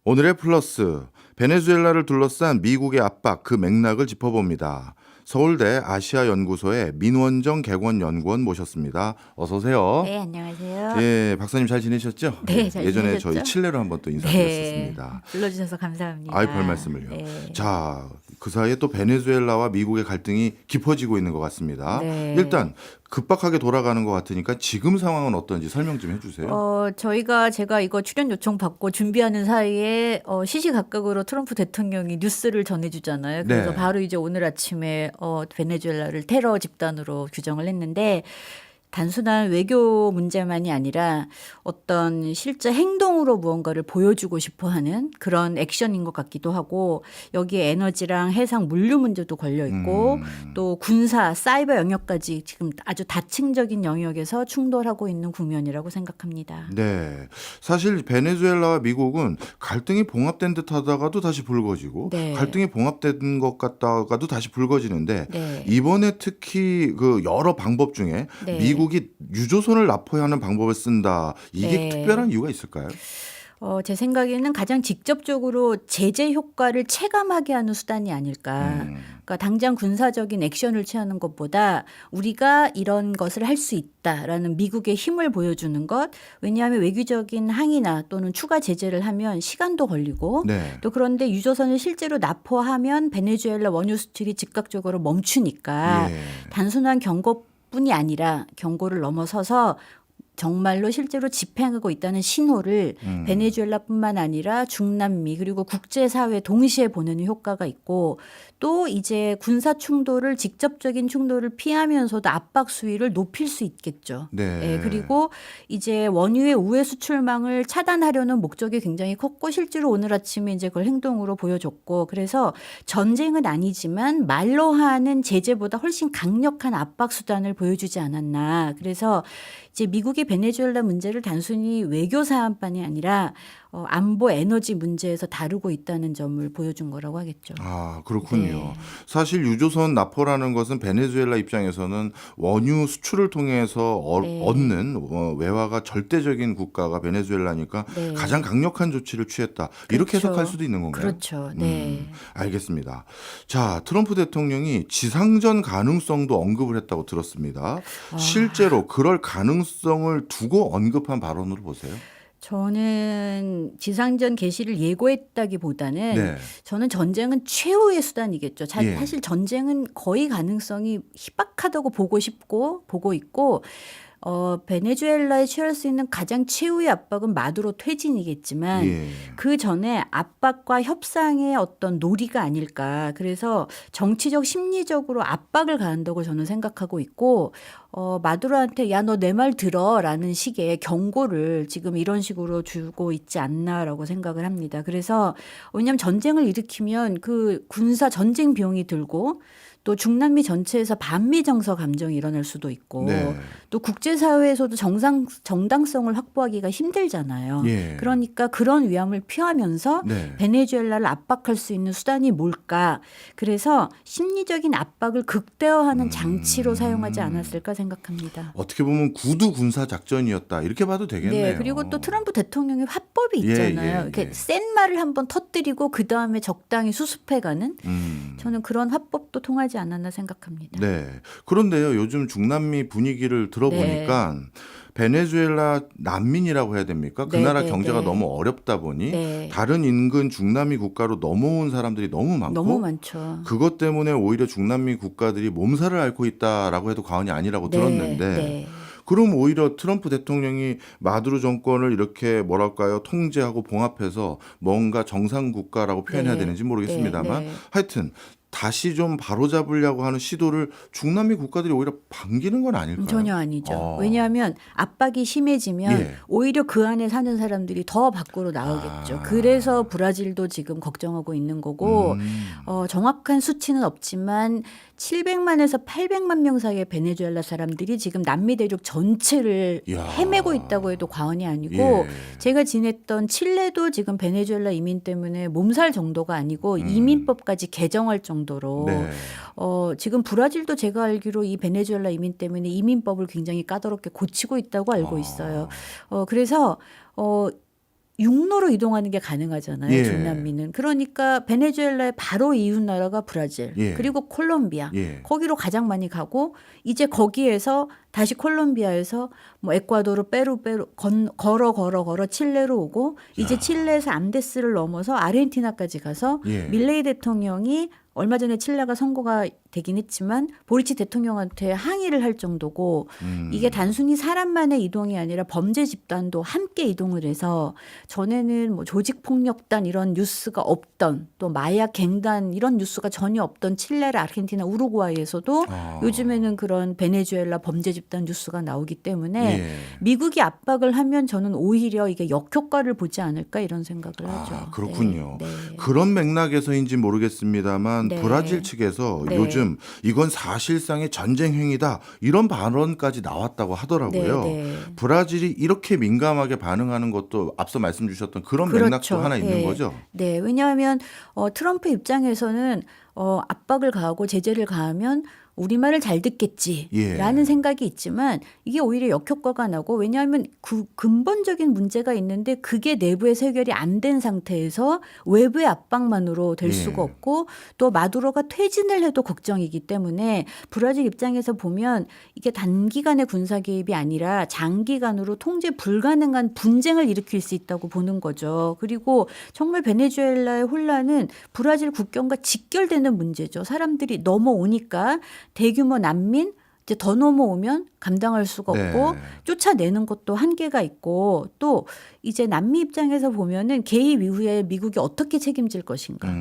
오늘의 플러스, 베네수엘라를 둘러싼 미국의 압박, 그 맥락을 짚어봅니다. 서울대 아시아연구소의 민원정 객원연구원 모셨습니다. 어서 오세요. 네, 안녕하세요. 예, 박사님 잘 지내셨죠? 네, 예, 잘 예전에 저희 지내셨죠? 칠레로 한번 또 네, 인사드렸었습니다. 불러주셔서 아이, 감사합니다. 별 말씀을요. 네, 자, 그 사이에 또 베네수엘라와 미국의 갈등이 깊어지고 있는 것 같습니다. 네. 일단 급박하게 돌아가는 것 같으니까 지금 상황은 어떤지 설명 좀 해주세요. 제가 이거 출연 요청 받고 준비하는 사이에 시시각각으로 트럼프 대통령이 뉴스를 전해주잖아요. 그래서 네. 바로 이제 오늘 아침에 베네수엘라를 테러 집단으로 규정을 했는데 단순한 외교 문제만이 아니라 어떤 실제 행동으로 무언가를 보여주고 싶어 하는 그런 액션인 것 같기도 하고 여기에 에너지랑 해상 물류 문제도 걸려 있고 또 군사, 사이버 영역까지 지금 아주 다층적인 영역에서 충돌하고 있는 국면이라고 생각합니다. 네. 사실 베네수엘라와 미국은 갈등이 봉합된 듯 하다가도 다시 불거지고 네. 갈등이 봉합된 것 같다가도 다시 불거지는데 네. 이번에 특히 그 여러 방법 중에 네. 미국이 유조선을 납포하는 방법을 쓴다. 이게 네. 특별한 이유가 있을까요? 제 생각에는 가장 직접적으로 제재 효과를 체감하게 하는 수단이 아닐까. 그러니까 당장 군사적인 액션을 취하는 것보다 우리가 이런 것을 할 수 있다라는 미국의 힘을 보여주는 것. 왜냐하면 외교적인 항의나 또는 추가 제재를 하면 시간도 걸리고 네. 또 그런데 유조선을 실제로 납포하면 베네수엘라 원유 수출이 즉각적으로 멈추니까 예. 단순한 경고뿐이 아니라 경고를 넘어서서 정말로 실제로 집행하고 있다는 신호를 베네수엘라뿐만 아니라 중남미 그리고 국제사회 동시에 보내는 효과가 있고 또 이제 군사 충돌을 직접적인 충돌을 피하면서도 압박 수위를 높일 수 있겠죠. 네. 예, 그리고 이제 원유의 우회 수출망을 차단하려는 목적이 굉장히 컸고 실제로 오늘 아침에 이제 그걸 행동으로 보여줬고 그래서 전쟁은 아니지만 말로 하는 제재보다 훨씬 강력한 압박 수단을 보여주지 않았나. 그래서 이제 미국이 베네수엘라 문제를 단순히 외교 사안만이 아니라 안보 에너지 문제에서 다루고 있다는 점을 보여준 거라고 하겠죠. 아, 그렇군요. 네. 사실 유조선 납포라는 것은 베네수엘라 입장에서는 원유 수출을 통해서 네. 얻는 외화가 절대적인 국가가 베네수엘라니까 네. 가장 강력한 조치를 취했다. 이렇게 그렇죠. 해석할 수도 있는 건가요? 그렇죠. 네. 알겠습니다. 자, 트럼프 대통령이 지상전 가능성도 언급을 했다고 들었습니다. 실제로 그럴 가능성을 두고 언급한 발언으로 보세요. 저는 지상전 개시를 예고했다기보다는 네. 저는 전쟁은 최후의 수단이겠죠. 예. 사실 전쟁은 거의 가능성이 희박하다고 보고 있고 베네수엘라에 취할 수 있는 가장 최후의 압박은 마두로 퇴진이겠지만 예. 그 전에 압박과 협상의 어떤 놀이가 아닐까. 그래서 정치적 심리적으로 압박을 가한다고 저는 생각하고 있고 마두로한테 야, 너 내 말 들어라는 식의 경고를 지금 이런 식으로 주고 있지 않나라고 생각을 합니다. 그래서 왜냐하면 전쟁을 일으키면 그 군사 전쟁 비용이 들고 또 중남미 전체에서 반미 정서 감정이 일어날 수도 있고 네. 또 국제사회에서도 정당성을 확보하기가 힘들잖아요. 예. 그러니까 그런 위험을 피하면서 네. 베네수엘라를 압박할 수 있는 수단이 뭘까? 그래서 심리적인 압박을 극대화하는 장치로 사용하지 않았을까 생각합니다. 어떻게 보면 구두 군사 작전이었다. 이렇게 봐도 되겠네요. 네, 그리고 또 트럼프 대통령의 화법이 예, 있잖아요. 예, 이렇게 예. 센 말을 한번 터뜨리고 그 다음에 적당히 수습해가는 저는 그런 화법도 통하지 않았나 생각합니다. 네. 그런데요, 요즘 중남미 분위기를 들어보니까 베네수엘라 난민이라고 해야 됩니까? 그 네, 나라 네, 경제가 네. 너무 어렵다 보니 네. 다른 인근 중남미 국가로 넘어온 사람들이 너무 많고 너무 많죠. 그것 때문에 오히려 중남미 국가들이 몸살을 앓고 있다라고 해도 과언이 아니라고 들었는데 네. 그럼 오히려 트럼프 대통령이 마두로 정권을 이렇게 뭐랄까요 통제하고 봉합해서 뭔가 정상 국가라고 표현해야 네. 되는지 모르겠습니다만 네. 하여튼 다시 좀 바로잡으려고 하는 시도를 중남미 국가들이 오히려 반기는 건 아닐까요? 전혀 아니죠. 어. 왜냐하면 압박이 심해지면 예. 오히려 그 안에 사는 사람들이 더 밖으로 나오겠죠. 그래서 브라질도 지금 걱정하고 있는 거고 정확한 수치는 없지만 700만에서 800만 명 사이의 베네수엘라 사람들이 지금 남미 대륙 전체를 이야. 헤매고 있다고 해도 과언이 아니고 예. 제가 지냈던 칠레도 지금 베네수엘라 이민 때문에 몸살 정도가 아니고 이민법까지 개정할 정도로 네. 지금 브라질도 제가 알기로 이 베네수엘라 이민 때문에 이민법을 굉장히 까다롭게 고치고 있다고 알고 있어요. 그래서 육로로 이동하는 게 가능하잖아요. 예. 중남미는. 그러니까 베네수엘라의 바로 이웃 나라가 브라질, 예. 그리고 콜롬비아. 예. 거기로 가장 많이 가고 이제 거기에서 다시 콜롬비아에서 뭐 에콰도르, 페루 걸어 칠레로 오고 이제 칠레에서 안데스를 넘어서 아르헨티나까지 가서 예. 밀레이 대통령이 얼마 전에 칠레가 선거가 되긴 했지만 보리치 대통령한테 항의를 할 정도고 이게 단순히 사람만의 이동이 아니라 범죄 집단도 함께 이동을 해서 전에는 뭐 조직폭력단 이런 뉴스가 없던 또 마약 갱단 이런 뉴스가 전혀 없던 칠레라 아르헨티나 우루과이에서도 요즘에는 그런 베네수엘라 범죄 집단 뉴스가 나오기 때문에 예. 미국이 압박을 하면 저는 오히려 이게 역효과를 보지 않을까 이런 생각을 하죠. 그렇군요. 네, 네. 그런 맥락에서인지 모르겠습니다만 네. 브라질 측에서 네. 요즘 이건 사실상의 전쟁 행위다 이런 발언까지 나왔다고 하더라고요. 네, 네. 브라질이 이렇게 민감하게 반응하는 것도 앞서 말씀 주셨던 그런 그렇죠. 맥락도 하나 있는 네. 거죠. 네, 왜냐하면 트럼프 입장에서는 압박을 가하고 제재를 가하면 우리말을 잘 듣겠지라는 예. 생각이 있지만 이게 오히려 역효과가 나고 왜냐하면 근본적인 문제가 있는데 그게 내부에서 해결이 안 된 상태에서 외부의 압박만으로 될 예. 수가 없고 또 마두로가 퇴진을 해도 걱정이기 때문에 브라질 입장에서 보면 이게 단기간의 군사 개입이 아니라 장기간으로 통제 불가능한 분쟁을 일으킬 수 있다고 보는 거죠. 그리고 정말 베네수엘라의 혼란은 브라질 국경과 직결되는 문제죠. 사람들이 넘어오니까 대규모 난민 이제 더 넘어오면 감당할 수가 없고 네. 쫓아내는 것도 한계가 있고 또 이제 남미 입장에서 보면은 개입 이후에 미국이 어떻게 책임질 것인가.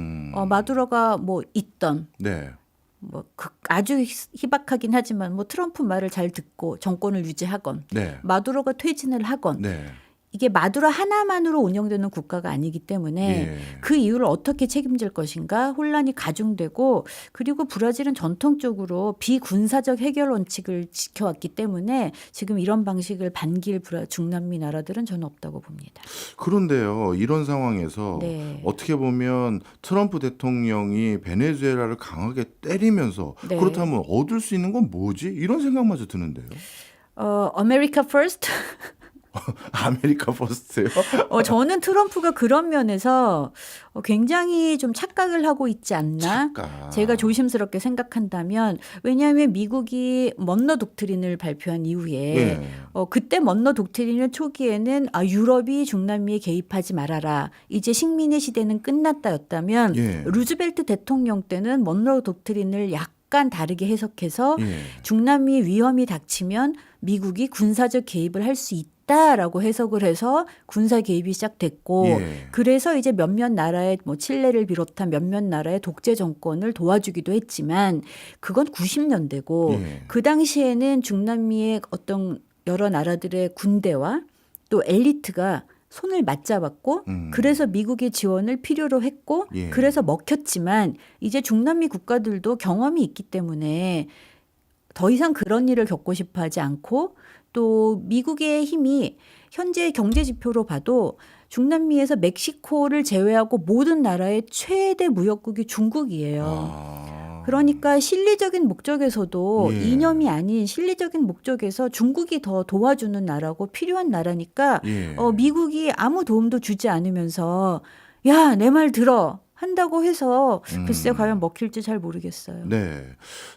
마두로가 뭐 있던 네. 뭐 아주 희박하긴 하지만 뭐 트럼프 말을 잘 듣고 정권을 유지하건 네. 마두로가 퇴진을 하건 네. 이게 마두로 하나만으로 운영되는 국가가 아니기 때문에 예. 그 이유를 어떻게 책임질 것인가 혼란이 가중되고 그리고 브라질은 전통적으로 비군사적 해결 원칙을 지켜왔기 때문에 지금 이런 방식을 반길 중남미 나라들은 저는 없다고 봅니다. 그런데요, 이런 상황에서 네. 어떻게 보면 트럼프 대통령이 베네수엘라를 강하게 때리면서 네. 그렇다면 얻을 수 있는 건 뭐지? 이런 생각마저 드는데요. 아메리카 퍼스트? 아메리카 퍼스트요? 저는 트럼프가 그런 면에서 굉장히 좀 착각을 하고 있지 않나? 착각. 제가 조심스럽게 생각한다면 왜냐하면 미국이 먼러 독트린을 발표한 이후에 예. 그때 먼러 독트린의 초기에는 유럽이 중남미에 개입하지 말아라. 이제 식민의 시대는 끝났다였다면 예. 루즈벨트 대통령 때는 먼러 독트린을 약간 다르게 해석해서 예. 중남미 위험이 닥치면 미국이 군사적 개입을 할 수 있다라고 해석을 해서 군사 개입이 시작됐고 예. 그래서 이제 몇몇 나라의 뭐 칠레를 비롯한 몇몇 나라의 독재 정권을 도와주기도 했지만 그건 90년대고 예. 그 당시에는 중남미의 어떤 여러 나라들의 군대와 또 엘리트가 손을 맞잡았고 그래서 미국의 지원을 필요로 했고 예. 그래서 먹혔지만 이제 중남미 국가들도 경험이 있기 때문에 더 이상 그런 일을 겪고 싶어 하지 않고 또 미국의 힘이 현재 경제 지표로 봐도 중남미에서 멕시코를 제외하고 모든 나라의 최대 무역국이 중국이에요. 그러니까 실리적인 목적에서도 예. 이념이 아닌 실리적인 목적에서 중국이 더 도와주는 나라고 필요한 나라니까 예. 미국이 아무 도움도 주지 않으면서 야, 내 말 들어. 한다고 해서 글쎄 과연 먹힐지 잘 모르겠어요. 네.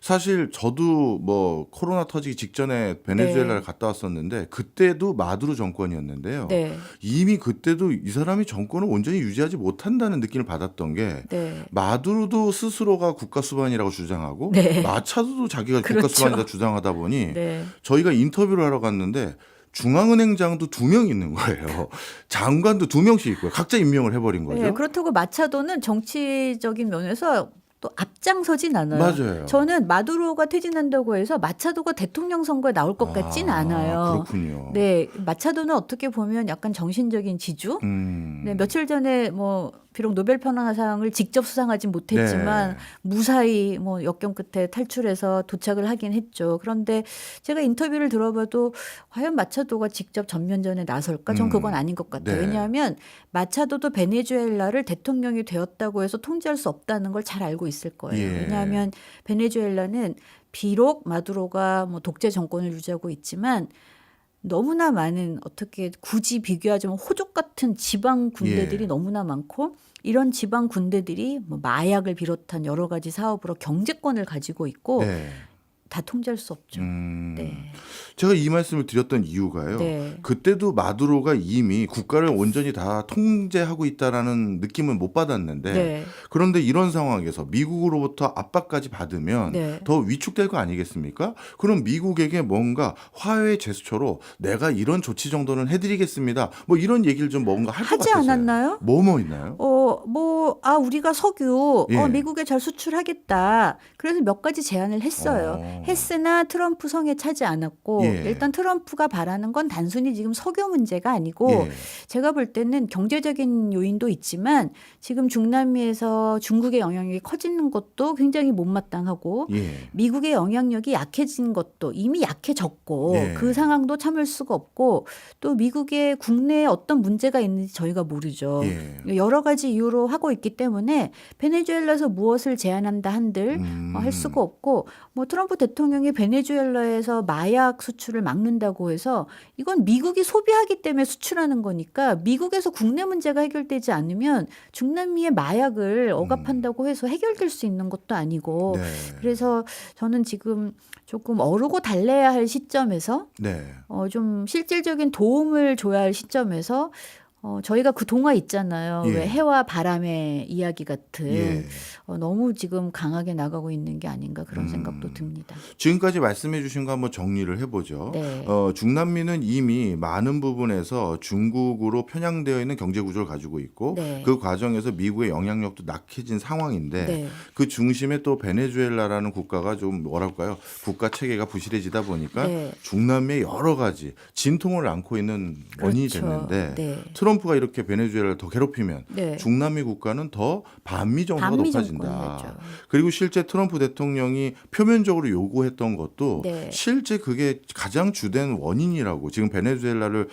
사실 저도 뭐 코로나 터지기 직전에 베네수엘라를 네. 갔다 왔었는데 그때도 마두로 정권이었는데요. 네. 이미 그때도 이 사람이 정권을 온전히 유지하지 못한다는 느낌을 받았던 게 네. 마두로도 스스로가 국가 수반이라고 주장하고 네. 마차도도 자기가 그렇죠. 국가 수반이다 주장하다 보니 네. 저희가 인터뷰를 하러 갔는데 중앙은행장도 2명 있는 거예요. 장관도 2명씩 있고요. 각자 임명을 해버린 거죠. 네, 그렇다고 마차도는 정치적인 면에서 또 앞장서진 않아요. 맞아요. 저는 마두로가 퇴진한다고 해서 마차도가 대통령 선거에 나올 것 같진 않아요. 그렇군요. 네, 마차도는 어떻게 보면 약간 정신적인 지주. 네, 며칠 전에 뭐 비록 노벨 평화상을 직접 수상하진 못했지만 네. 무사히 뭐 역경 끝에 탈출해서 도착을 하긴 했죠. 그런데 제가 인터뷰를 들어봐도 과연 마차도가 직접 전면전에 나설까? 전 그건 아닌 것 같아요. 네. 왜냐하면 마차도도 베네수엘라를 대통령이 되었다고 해서 통제할 수 없다는 걸 잘 알고 있을 거예요. 예. 너무나 많은 어떻게 굳이 비교하자면 호족 같은 지방 군대들이 예. 너무나 많고 이런 지방 군대들이 뭐 마약을 비롯한 여러 가지 사업으로 경제권을 가지고 있고 네. 다 통제할 수 없죠. 네. 제가 이 말씀을 드렸던 이유가요. 네. 그때도 마두로가 이미 국가를 온전히 다 통제하고 있다라는 느낌은 못 받았는데 네. 그런데 이런 상황에서 미국으로부터 압박까지 받으면 네. 더 위축될 거 아니겠습니까? 그럼 미국에게 뭔가 화해의 제스처로 내가 이런 조치 정도는 해드리겠습니다. 뭐 이런 얘기를 좀 뭔가 할 것 하지 같아서요. 않았나요? 뭐 있나요? 우리가 석유 예. 미국에 잘 수출하겠다. 그래서 몇 가지 제안을 했어요. 했으나 트럼프 성에 차지 않았고 예. 일단 트럼프가 바라는 건 단순히 지금 석유 문제가 아니고 예. 제가 볼 때는 경제적인 요인도 있지만 지금 중남미에서 중국의 영향력이 커지는 것도 굉장히 못마땅하고 예. 미국의 영향력이 약해진 것도 이미 약해졌고 예. 그 상황도 참을 수가 없고 또 미국의 국내에 어떤 문제가 있는지 저희가 모르죠. 예. 여러 가지 이유로 하고 있기 때문에 베네수엘라에서 무엇을 제안한다 한들 할 수가 없고 뭐 트럼프 대통령이 베네수엘라에서 마약 수출을 막는다고 해서 이건 미국이 소비하기 때문에 수출하는 거니까 미국에서 국내 문제가 해결되지 않으면 중남미의 마약을 억압한다고 해서 해결될 수 있는 것도 아니고 네. 그래서 저는 지금 조금 어르고 달래야 할 시점에서 네. 좀 실질적인 도움을 줘야 할 시점에서 저희가 그 동화 있잖아요. 예. 왜 해와 바람의 이야기 같은 예. 너무 지금 강하게 나가고 있는 게 아닌가 그런 생각도 듭니다. 지금까지 말씀해 주신 거 한번 정리를 해보죠. 네. 중남미는 이미 많은 부분에서 중국으로 편향되어 있는 경제 구조를 가지고 있고 네. 그 과정에서 미국의 영향력도 낙해진 상황인데 네. 그 중심에 또 베네수엘라라는 국가가 좀 뭐랄까요? 국가 체계가 부실해지다 보니까 네. 중남미의 여러 가지 진통을 안고 있는 원인이 그렇죠. 됐는데 네. 트럼프가 이렇게 베네수엘라를 더 괴롭히면 네. 중남미 국가는 더 반미 정서가 반미 높아진다. 정권이죠. 그리고 실제 트럼프 대통령이 표면적으로 요구했던 것도 네. 실제 그게 가장 주된 원인이라고 지금 베네수엘라를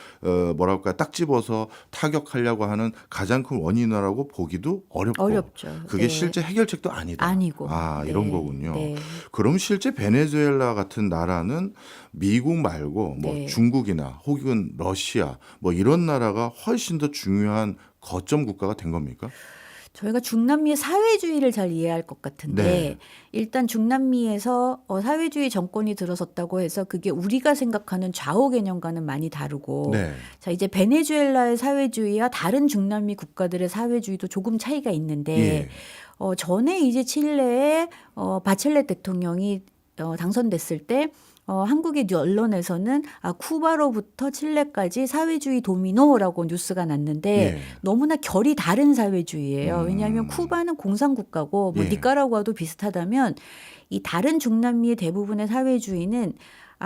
뭐랄까 딱 집어서 타격하려고 하는 가장 큰 원인이라고 보기도 어렵죠. 그게 네. 실제 해결책도 아니다. 아니고. 네. 이런 거군요. 네. 그럼 실제 베네수엘라 같은 나라는 미국 말고 뭐 네. 중국이나 혹은 러시아 뭐 이런 나라가 훨씬 더 중요한 거점 국가가 된 겁니까? 저희가 중남미의 사회주의를 잘 이해할 것 같은데 네. 일단 중남미에서 사회주의 정권이 들어섰다고 해서 그게 우리가 생각하는 좌우 개념과는 많이 다르고 네. 자 이제 베네수엘라의 사회주의와 다른 중남미 국가들의 사회주의도 조금 차이가 있는데 예. 전에 이제 칠레의 바첼렛 대통령이 당선됐을 때 한국의 언론에서는 쿠바로부터 칠레까지 사회주의 도미노라고 뉴스가 났는데 예. 너무나 결이 다른 사회주의예요. 왜냐하면 쿠바는 공산국가고 뭐 예. 니카라과도 비슷하다면 이 다른 중남미의 대부분의 사회주의는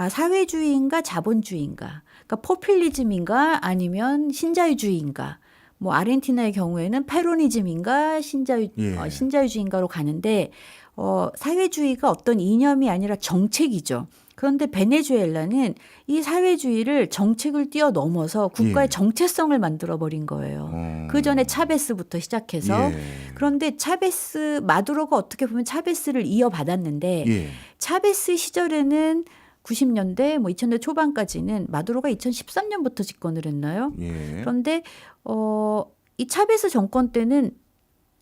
사회주의인가 자본주의인가, 그러니까 포퓰리즘인가 아니면 신자유주의인가. 뭐 아르헨티나의 경우에는 페로니즘인가 예. 신자유주의인가로 가는데 사회주의가 어떤 이념이 아니라 정책이죠. 그런데 베네수엘라는 이 사회주의를 정책을 뛰어넘어서 국가의 예. 정체성을 만들어버린 거예요. 그 전에 차베스부터 시작해서 예. 그런데 마두로가 어떻게 보면 차베스를 이어받았는데 예. 차베스 시절에는 90년대 뭐 2000년 초반까지는 마두로가 2013년부터 집권을 했나요? 예. 그런데 이 차베스 정권 때는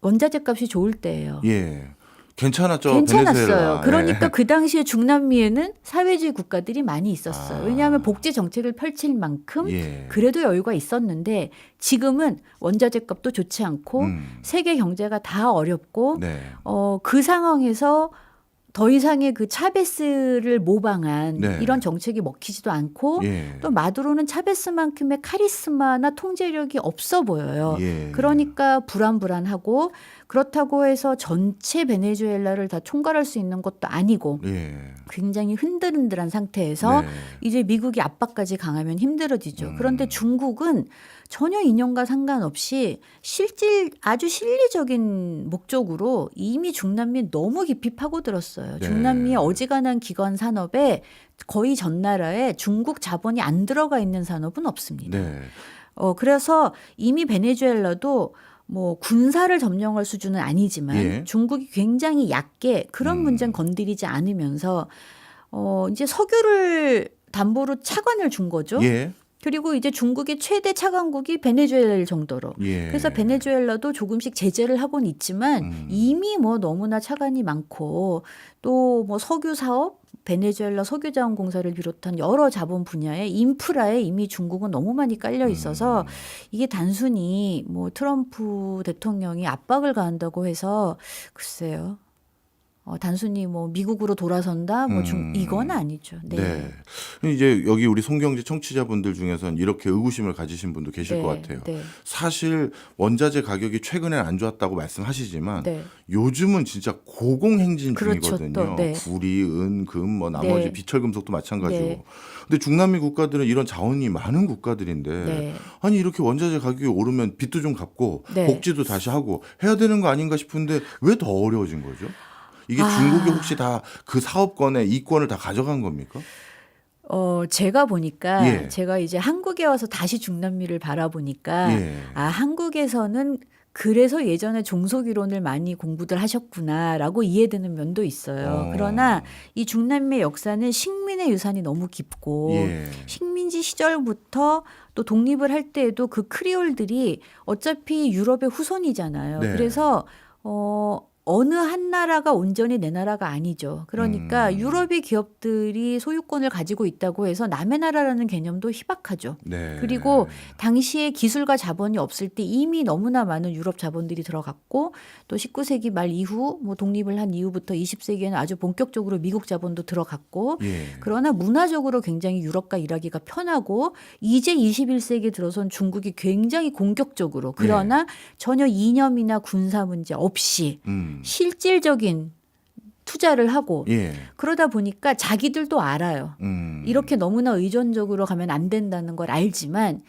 원자재 값이 좋을 때예요. 예. 괜찮았죠. 괜찮았어요. 베네수엘라. 그러니까 예. 그 당시에 중남미에는 사회주의 국가들이 많이 있었어요. 아. 왜냐하면 복지 정책을 펼칠 만큼 예. 그래도 여유가 있었는데 지금은 원자재 값도 좋지 않고 세계 경제가 다 어렵고 네. 그 상황에서 더 이상의 그 차베스를 모방한 네. 이런 정책이 먹히지도 않고 예. 또 마두로는 차베스만큼의 카리스마나 통제력이 없어 보여요. 예. 그러니까 불안불안하고 그렇다고 해서 전체 베네수엘라를 다 총괄할 수 있는 것도 아니고 예. 굉장히 흔들흔들한 상태에서 네. 이제 미국이 압박까지 강하면 힘들어지죠. 그런데 중국은 전혀 인연과 상관없이 아주 실리적인 목적으로 이미 중남미에 너무 깊이 파고들었어요. 네. 중남미의 어지간한 기관 산업에 거의 전 나라에 중국 자본이 안 들어가 있는 산업은 없습니다. 네. 그래서 이미 베네수엘라도 뭐 군사를 점령할 수준은 아니지만 예. 중국이 굉장히 얕게 그런 문제는 건드리지 않으면서 이제 석유를 담보로 차관을 준 거죠. 예. 그리고 이제 중국의 최대 차관국이 베네수엘라일 정도로. 예. 그래서 베네수엘라도 조금씩 제재를 하고는 있지만 이미 뭐 너무나 차관이 많고 또 뭐 석유 사업, 베네수엘라 석유자원공사를 비롯한 여러 자본 분야의 인프라에 이미 중국은 너무 많이 깔려 있어서 이게 단순히 뭐 트럼프 대통령이 압박을 가한다고 해서 글쎄요. 단순히 뭐 미국으로 돌아선다 뭐 이건 아니죠. 네. 네. 이제 여기 우리 송경제 청취자분들 중에서는 이렇게 의구심을 가지신 분도 계실 네, 것 같아요. 네. 사실 원자재 가격이 최근엔 안 좋았다고 말씀하시지만 네. 요즘은 진짜 고공행진 그렇죠, 중이거든요. 또, 네. 구리, 은, 금, 뭐 나머지 네. 비철금속도 마찬가지고. 네. 근데 중남미 국가들은 이런 자원이 많은 국가들인데 네. 아니 이렇게 원자재 가격이 오르면 빚도 좀 갚고 네. 복지도 다시 하고 해야 되는 거 아닌가 싶은데 왜 더 어려워진 거죠? 이게 중국이 혹시 다 그 사업권의 이권을 다 가져간 겁니까? 제가 보니까 예. 제가 이제 한국에 와서 다시 중남미를 바라보니까 예. 한국에서는 그래서 예전에 종속이론을 많이 공부들 하셨구나라고 이해되는 면도 있어요. 그러나 이 중남미의 역사는 식민의 유산이 너무 깊고 예. 식민지 시절부터 또 독립을 할 때에도 그 크리올들이 어차피 유럽의 후손이잖아요. 네. 그래서 어느 한 나라가 온전히 내 나라가 아니죠. 그러니까 유럽의 기업들이 소유권을 가지고 있다고 해서 남의 나라라는 개념도 희박하죠. 네. 그리고 당시에 기술과 자본이 없을 때 이미 너무나 많은 유럽 자본들이 들어갔고 또 19세기 말 이후 뭐 독립을 한 이후부터 20세기에는 아주 본격적으로 미국 자본도 들어갔고 예. 그러나 문화적으로 굉장히 유럽과 일하기가 편하고 이제 21세기 들어선 중국이 굉장히 공격적으로 그러나 전혀 이념이나 군사 문제 없이 실질적인 투자를 하고 예. 그러다 보니까 자기들도 알아요. 이렇게 너무나 의존적으로 가면 안 된다는 걸 알지만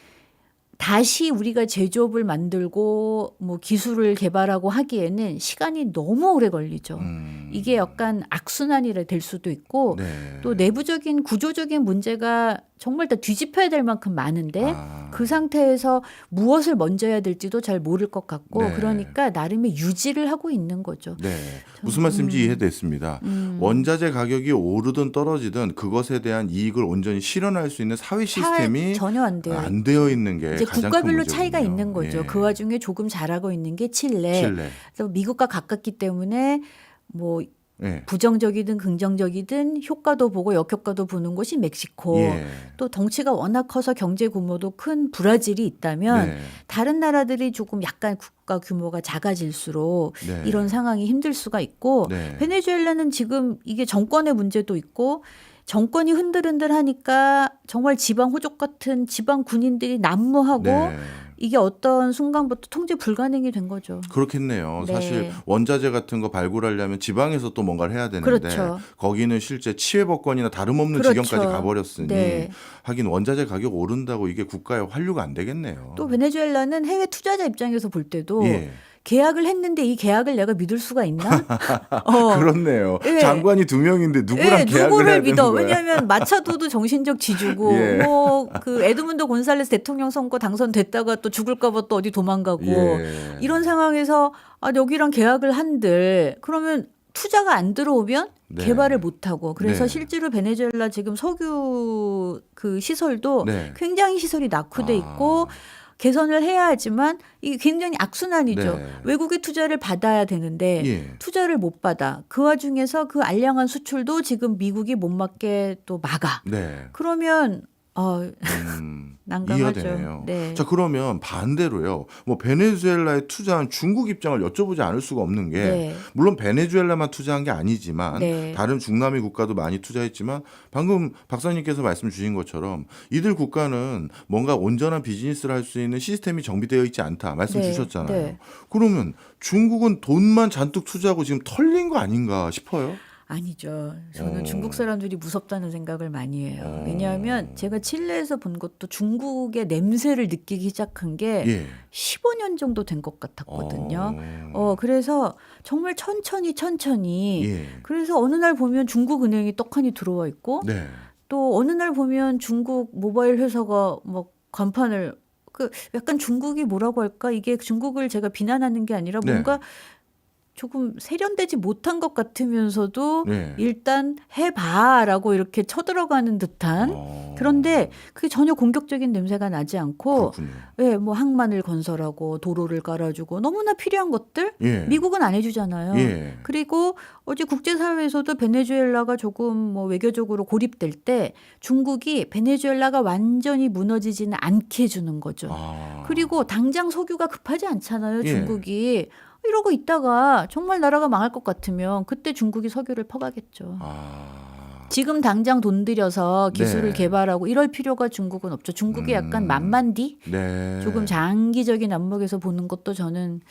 다시 우리가 제조업을 만들고 뭐 기술을 개발하고 하기에는 시간이 너무 오래 걸리죠. 이게 약간 악순환이 될 수도 있고 네. 또 내부적인 구조적인 문제가 정말 다 뒤집혀야 될 만큼 많은데 그 상태에서 무엇을 먼저 해야 될지도 잘 모를 것 같고 네. 그러니까 나름의 유지를 하고 있는 거죠. 네. 무슨 말씀인지 이해됐습니다. 원자재 가격이 오르든 떨어지든 그것에 대한 이익을 온전히 실현할 수 있는 사회 시스템이 전혀 안 돼요. 안 되어 있는 게 이제 가장 큰 국가별로 문제군요. 차이가 있는 거죠. 예. 그 와중에 조금 잘하고 있는 게 칠레. 그래서 미국과 가깝기 때문에 뭐 예. 부정적이든 긍정적이든 효과도 보고 역효과도 보는 곳이 멕시코. 예. 또 덩치가 워낙 커서 경제 규모도 큰 브라질이 있다면 네. 다른 나라들이 조금 약간 국가 규모가 작아질수록 네. 이런 상황이 힘들 수가 있고 네. 베네수엘라는 지금 이게 정권의 문제도 있고 정권이 흔들흔들하니까 정말 지방 호족 같은 지방 군인들이 난무하고 네. 이게 어떤 순간부터 통제 불가능이 된 거죠. 그렇겠네요. 네. 사실 원자재 같은 거 발굴하려면 지방에서 또 뭔가를 해야 되는데 그렇죠. 거기는 실제 치외법권이나 다름없는 그렇죠. 지경까지 가버렸으니 네. 하긴 원자재 가격 오른다고 이게 국가의 환류가 안 되겠네요. 또 베네수엘라는 해외 투자자 입장에서 볼 때도 예. 계약을 했는데 이 계약을 내가 믿을 수가 있나? 그렇네요. 예. 장관이 2명인데 누구랑 예, 계약을 해야 누구를 되는 믿어? 거야? 왜냐하면 마차도도 정신적 지주고 예. 뭐 그 에드문드 곤살레스 대통령 선거 당선됐다가 또 죽을까봐 또 어디 도망가고 예. 이런 상황에서 여기랑 계약을 한들 그러면 투자가 안 들어오면 네. 개발을 못 하고 그래서 네. 실제로 베네수엘라 지금 석유 그 시설도 네. 굉장히 시설이 낙후돼 있고 개선을 해야 하지만 이게 굉장히 악순환이죠. 네. 외국의 투자를 받아야 되는데 예. 투자를 못 받아. 그 와중에서 그 알량한 수출도 지금 미국이 못 맞게 또 막아. 네. 그러면 난감하죠. 이해되네요. 네. 자, 그러면 반대로요. 뭐 베네수엘라에 투자한 중국 입장을 여쭤보지 않을 수가 없는 게 네. 물론 베네수엘라만 투자한 게 아니지만 네. 다른 중남미 국가도 많이 투자했지만 방금 박사님께서 말씀 주신 것처럼 이들 국가는 뭔가 온전한 비즈니스를 할 수 있는 시스템이 정비되어 있지 않다 말씀 네. 주셨잖아요. 네. 그러면 중국은 돈만 잔뜩 투자하고 지금 털린 거 아닌가 싶어요. 아니죠. 저는 중국 사람들이 무섭다는 생각을 많이 해요. 왜냐하면 제가 칠레에서 본 것도 중국의 냄새를 느끼기 시작한 게 예. 15년 정도 된 것 같았거든요. 그래서 정말 천천히 예. 그래서 어느 날 보면 중국 은행이 떡하니 들어와 있고 네. 또 어느 날 보면 중국 모바일 회사가 막 간판을 약간 중국이 뭐라고 할까? 이게 중국을 제가 비난하는 게 아니라 네. 뭔가 조금 세련되지 못한 것 같으면서도 네. 일단 해봐라고 이렇게 쳐들어가는 듯한 그런데 그게 전혀 공격적인 냄새가 나지 않고 그렇군요. 예, 뭐 항만을 건설하고 도로를 깔아주고 너무나 필요한 것들 예. 미국은 안 해주잖아요. 예. 그리고 어제 국제사회에서도 베네수엘라가 조금 뭐 외교적으로 고립될 때 중국이 베네수엘라가 완전히 무너지지는 않게 해주는 거죠. 아. 그리고 당장 석유가 급하지 않잖아요. 예. 중국이. 이러고 있다가 정말 나라가 망할 것 같으면 그때 중국이 석유를 퍼가겠죠. 아. 지금 당장 돈 들여서 기술을 네. 개발하고 이럴 필요가 중국은 없죠. 중국이 약간 만만디? 네. 조금 장기적인 안목에서 보는 것도 저는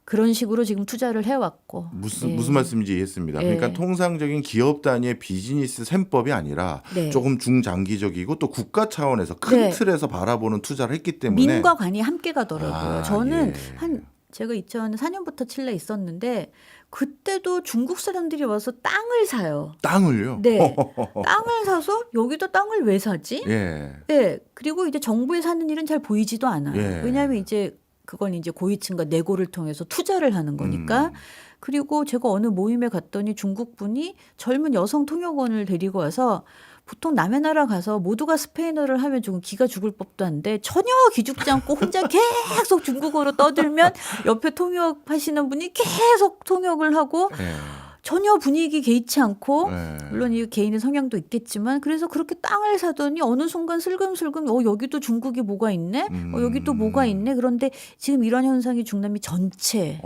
그런 식으로 지금 투자를 해왔고. 무슨 말씀인지 이해했습니다. 예. 그러니까 통상적인 기업 단위의 비즈니스 셈법이 아니라 네. 조금 중장기적이고 또 국가 차원에서 큰 네. 틀에서 바라보는 투자를 했기 때문에 민과 관이 함께 가더라고요. 아, 저는 예. 제가 2004년부터 칠레 있었는데 그때도 중국 사람들이 와서 땅을 사요. 땅을요? 네. 땅을 사서 여기다 땅을 왜 사지? 예. 네. 그리고 이제 정부에 사는 일은 잘 보이지도 않아요. 예. 왜냐하면 이제 그건 이제 고위층과 내고를 통해서 투자를 하는 거니까. 그리고 제가 어느 모임에 갔더니 중국 분이 젊은 여성 통역원을 데리고 와서 보통 남의 나라 가서 모두가 스페인어를 하면 조금 기가 죽을 법도 한데 전혀 기죽지 않고 혼자 계속 중국어로 떠들면 옆에 통역하시는 분이 계속 통역을 하고 예. 전혀 분위기 개의치 않고 예. 물론 이 개인의 성향도 있겠지만 그래서 그렇게 땅을 사더니 어느 순간 슬금슬금 여기도 중국이 뭐가 있네? 여기 또 뭐가 있네? 그런데 지금 이런 현상이 중남미 전체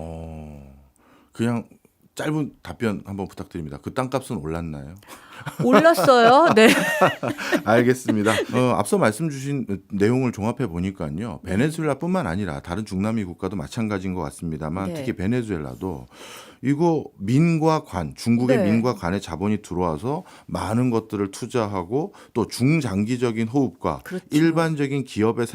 그냥 짧은 답변 한번 부탁드립니다. 그 땅값은 올랐나요? 올랐어요. 네. 알겠습니다. 앞서 말씀 주신 내용을 종합해 보니까요. 베네수엘라뿐만 아니라 다른 중남미 국가도 마찬가지인 것 같습니다만 네. 특히 베네수엘라도 이거 민과 관, 중국의 네. 민과 관의 자본이 들어와서 많은 것들을 투자하고 또 중장기적인 호흡과 그렇죠. 일반적인 기업의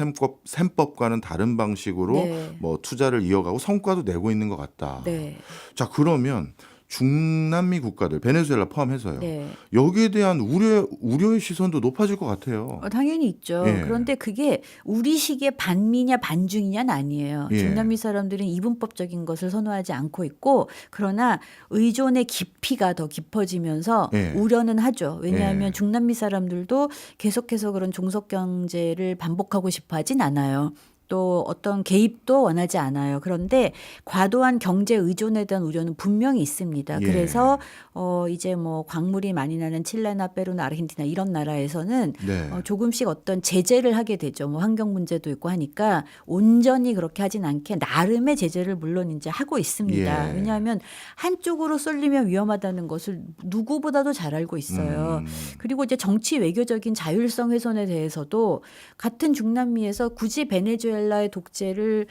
셈법과는 다른 방식으로 네. 뭐 투자를 이어가고 성과도 내고 있는 것 같다. 네. 자, 그러면 중남미 국가들, 베네수엘라 포함해서요. 네. 여기에 대한 우려의 시선도 높아질 것 같아요. 당연히 있죠. 예. 그런데 그게 우리식의 반미냐 반중이냐는 아니에요. 예. 중남미 사람들은 이분법적인 것을 선호하지 않고 있고 그러나 의존의 깊이가 더 깊어지면서 예. 우려는 하죠. 왜냐하면 예. 중남미 사람들도 계속해서 그런 종속 경제를 반복하고 싶어 하진 않아요. 또 어떤 개입도 원하지 않아요. 그런데 과도한 경제 의존에 대한 우려는 분명히 있습니다. 예. 그래서 이제 뭐 광물이 많이 나는 칠레나 페루나 아르헨티나 이런 나라에서는 네. 조금씩 어떤 제재를 하게 되죠. 뭐 환경 문제도 있고 하니까 온전히 그렇게 하진 않게 나름의 제재를 물론 이제 하고 있습니다. 예. 왜냐하면 한쪽으로 쏠리면 위험하다는 것을 누구보다도 잘 알고 있어요. 그리고 이제 정치 외교적인 자율성 훼손에 대해서도 같은 중남미에서 굳이 베네수엘라의 독재를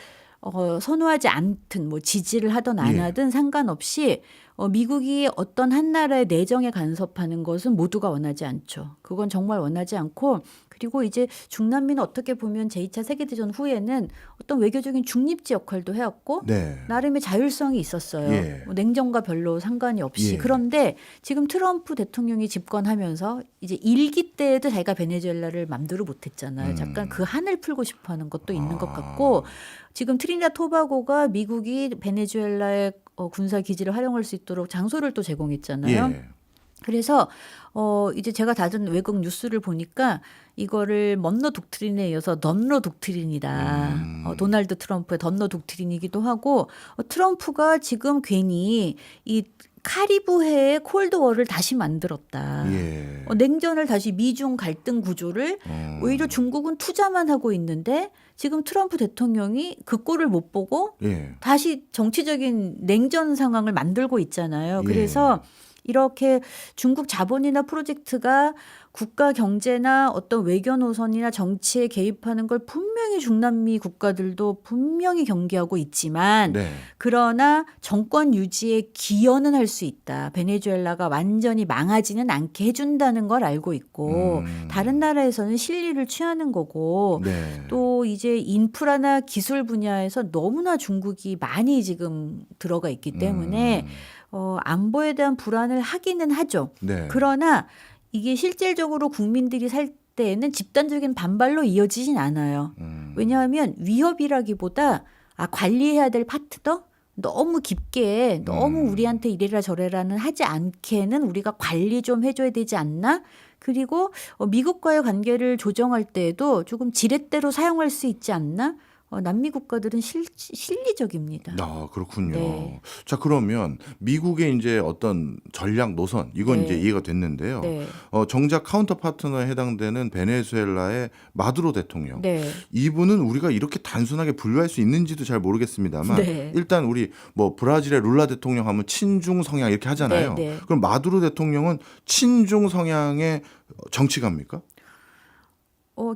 선호하지 않든 뭐 지지를 하든 안 예. 하든 상관없이 미국이 어떤 한 나라의 내정에 간섭하는 것은 모두가 원하지 않죠. 그건 정말 원하지 않고 그리고 이제 중남미는 어떻게 보면 제2차 세계대전 후에는 어떤 외교적인 중립지 역할도 해왔고 네. 나름의 자율성이 있었어요. 예. 뭐 냉전과 별로 상관이 없이. 예. 그런데 지금 트럼프 대통령이 집권하면서 이제 일기 때에도 자기가 베네수엘라를 맘대로 못했잖아요. 잠깐 그 한을 풀고 싶어하는 것도 있는 것 같고 지금 트리니다드 토바고가 미국이 베네수엘라의 군사 기지를 활용할 수 있도록 장소를 또 제공했잖아요. 예. 그래서 이제 제가 다른 외국 뉴스를 보니까 이거를 먼로 독트린에 이어서 던로 독트린이다. 도널드 트럼프의 던로 독트린이기도 하고 트럼프가 지금 괜히 이 카리브해의 콜드워를 다시 만들었다. 예. 냉전을 다시 미중 갈등 구조를 오히려 중국은 투자만 하고 있는데 지금 트럼프 대통령이 그 꼴을 못 보고 예. 다시 정치적인 냉전 상황을 만들고 있잖아요. 예. 그래서 이렇게 중국 자본이나 프로젝트가 국가 경제나 어떤 외교 노선이나 정치에 개입하는 걸 분명히 중남미 국가들도 분명히 경계하고 있지만 네. 그러나 정권 유지에 기여는 할 수 있다. 베네수엘라가 완전히 망하지는 않게 해준다는 걸 알고 있고 다른 나라에서는 실리를 취하는 거고 네. 또 이제 인프라나 기술 분야에서 너무나 중국이 많이 지금 들어가 있기 때문에 안보에 대한 불안을 하기는 하죠. 네. 그러나 이게 실질적으로 국민들이 살 때에는 집단적인 반발로 이어지진 않아요. 왜냐하면 위협이라기보다 관리해야 될 파트너 너무 깊게 너무 우리한테 이래라 저래라는 하지 않게는 우리가 관리 좀 해줘야 되지 않나? 그리고 미국과의 관계를 조정할 때에도 조금 지렛대로 사용할 수 있지 않나? 남미 국가들은 실리적입니다. 아, 그렇군요. 네. 자, 그러면 미국의 이제 어떤 전략 노선, 이건 네. 이제 이해가 됐는데요. 네. 정작 카운터 파트너에 해당되는 베네수엘라의 마두로 대통령. 네. 이분은 우리가 이렇게 단순하게 분류할 수 있는지도 잘 모르겠습니다만 네. 일단 우리 뭐 브라질의 룰라 대통령 하면 친중 성향 이렇게 하잖아요. 네, 네. 그럼 마두로 대통령은 친중 성향의 정치가입니까?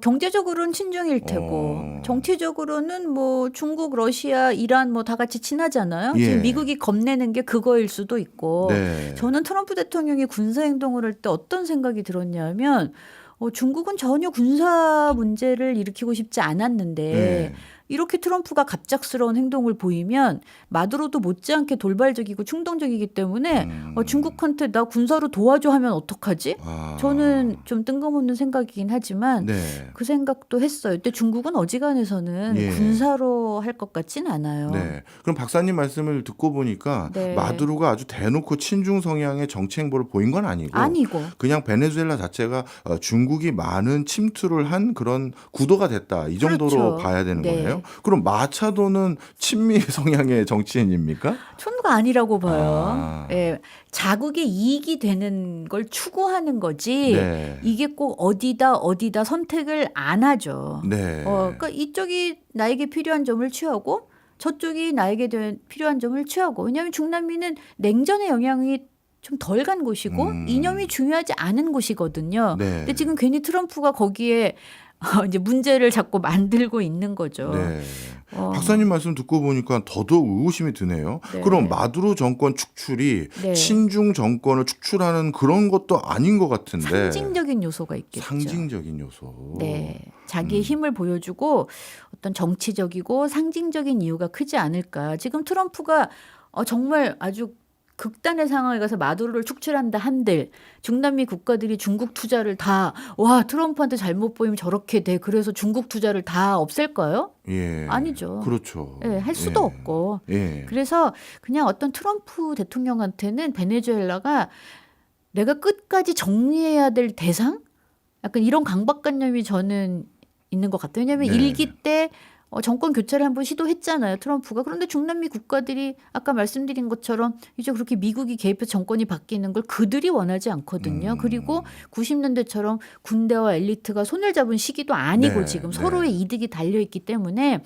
경제적으로는 친중일 테고 정치적으로는 뭐 중국, 러시아, 이란 뭐 다 같이 친하잖아요. 예. 지금 미국이 겁내는 게 그거일 수도 있고 네. 저는 트럼프 대통령이 군사 행동을 할 때 어떤 생각이 들었냐면 중국은 전혀 군사 문제를 일으키고 싶지 않았는데 네. 이렇게 트럼프가 갑작스러운 행동을 보이면 마두로도 못지않게 돌발적이고 충동적이기 때문에 중국한테 나 군사로 도와줘 하면 어떡하지? 아. 저는 좀 뜬금없는 생각이긴 하지만 네. 그 생각도 했어요. 근데 중국은 어지간해서는 예. 군사로 할 것 같진 않아요. 네. 그럼 박사님 말씀을 듣고 보니까 네. 마두로가 아주 대놓고 친중 성향의 정치 행보를 보인 건 아니고 아니고 그냥 베네수엘라 자체가 중국이 많은 침투를 한 그런 구도가 됐다. 이 정도로 그렇죠. 봐야 되는 네. 거네요. 그럼 마차도는 친미 성향의 정치인입니까? 저는 그거 아니라고 봐요. 아. 예, 자국의 이익이 되는 걸 추구하는 거지. 네. 이게 꼭 어디다 선택을 안 하죠. 네. 그러니까 이쪽이 나에게 필요한 점을 취하고 저쪽이 나에게 필요한 점을 취하고. 왜냐하면 중남미는 냉전의 영향이 좀 덜 간 곳이고 이념이 중요하지 않은 곳이거든요. 네. 근데 지금 괜히 트럼프가 거기에 이제 문제를 자꾸 만들고 있는 거죠. 네. 어. 박사님 말씀 듣고 보니까 더더욱 의구심이 드네요. 네. 그럼 마두로 정권 축출이 네. 친중 정권을 축출하는 그런 것도 아닌 것 같은데. 상징적인 요소가 있겠죠. 상징적인 요소. 네. 자기의 힘을 보여주고 어떤 정치적이고 상징적인 이유가 크지 않을까. 지금 트럼프가 정말 아주 극단의 상황에 가서 마두로를 축출한다 한들 중남미 국가들이 중국 투자를 다 트럼프한테 잘못 보이면 저렇게 돼. 그래서 중국 투자를 다 없앨까요? 예. 아니죠. 그렇죠. 네, 할 수도 예. 없고. 예. 그래서 그냥 어떤 트럼프 대통령한테는 베네수엘라가 내가 끝까지 정리해야 될 대상? 약간 이런 강박관념이 저는 있는 것 같아요. 왜냐하면 네. 일기 때 정권 교체를 한번 시도했잖아요, 트럼프가. 그런데 중남미 국가들이 아까 말씀드린 것처럼 이제 그렇게 미국이 개입해서 정권이 바뀌는 걸 그들이 원하지 않거든요. 그리고 90년대처럼 군대와 엘리트가 손을 잡은 시기도 아니고 네, 지금 네. 서로의 이득이 달려있기 때문에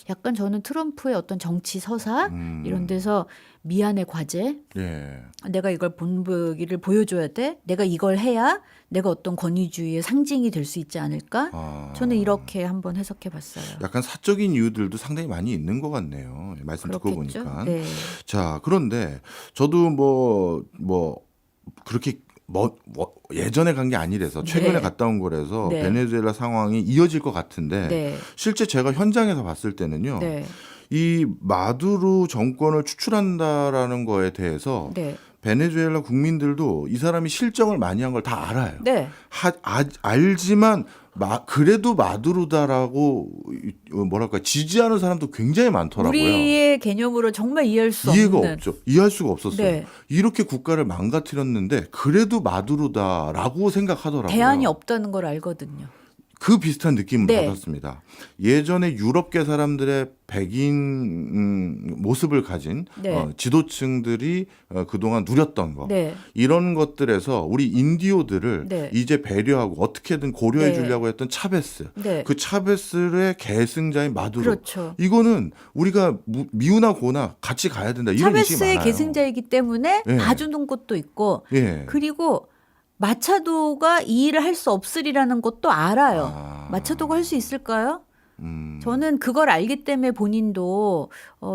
약간 저는 트럼프의 어떤 정치 서사 이런 데서 미안의 과제, 예. 내가 이걸 본보기를 보여줘야 돼. 내가 이걸 해야 내가 어떤 권위주의의 상징이 될 수 있지 않을까? 아. 저는 이렇게 한번 해석해봤어요. 약간 사적인 이유들도 상당히 많이 있는 것 같네요. 말씀 듣고 그렇겠죠? 보니까. 네. 자, 그런데 저도 뭐 그렇게 예전에 간 게 아니라서 최근에 네. 갔다 온 거라서 네. 베네수엘라 상황이 이어질 것 같은데 네. 실제 제가 현장에서 봤을 때는요. 네. 이 마두로 정권을 추출한다라는 거에 대해서 네. 베네수엘라 국민들도 이 사람이 실정을 많이 한 걸 다 알아요. 네. 알지만 그래도 마두로다라고 뭐랄까 지지하는 사람도 굉장히 많더라고요. 우리의 개념으로 정말 이해할 수 이해가 없는. 없죠. 이해할 수가 없었어요. 네. 이렇게 국가를 망가뜨렸는데 그래도 마두로다라고 생각하더라고요. 대안이 없다는 걸 알거든요. 그 비슷한 느낌을 네. 받았습니다. 예전에 유럽계 사람들의 백인 모습을 가진 네. 지도층들이 그동안 누렸던 거 네. 이런 것들에서 우리 인디오들을 네. 이제 배려하고 어떻게든 고려해 네. 주려고 했던 차베스 네. 그 차베스의 계승자인 마두로 그렇죠. 이거는 우리가 미우나 고나 같이 가야 된다 이런 인식이 차베스의 많아요. 계승자이기 때문에 예. 봐주는 것도 있고 예. 그리고 마차도가 이 일을 할 수 없으리라는 것도 알아요. 아. 마차도가 할 수 있을까요? 저는 그걸 알기 때문에 본인도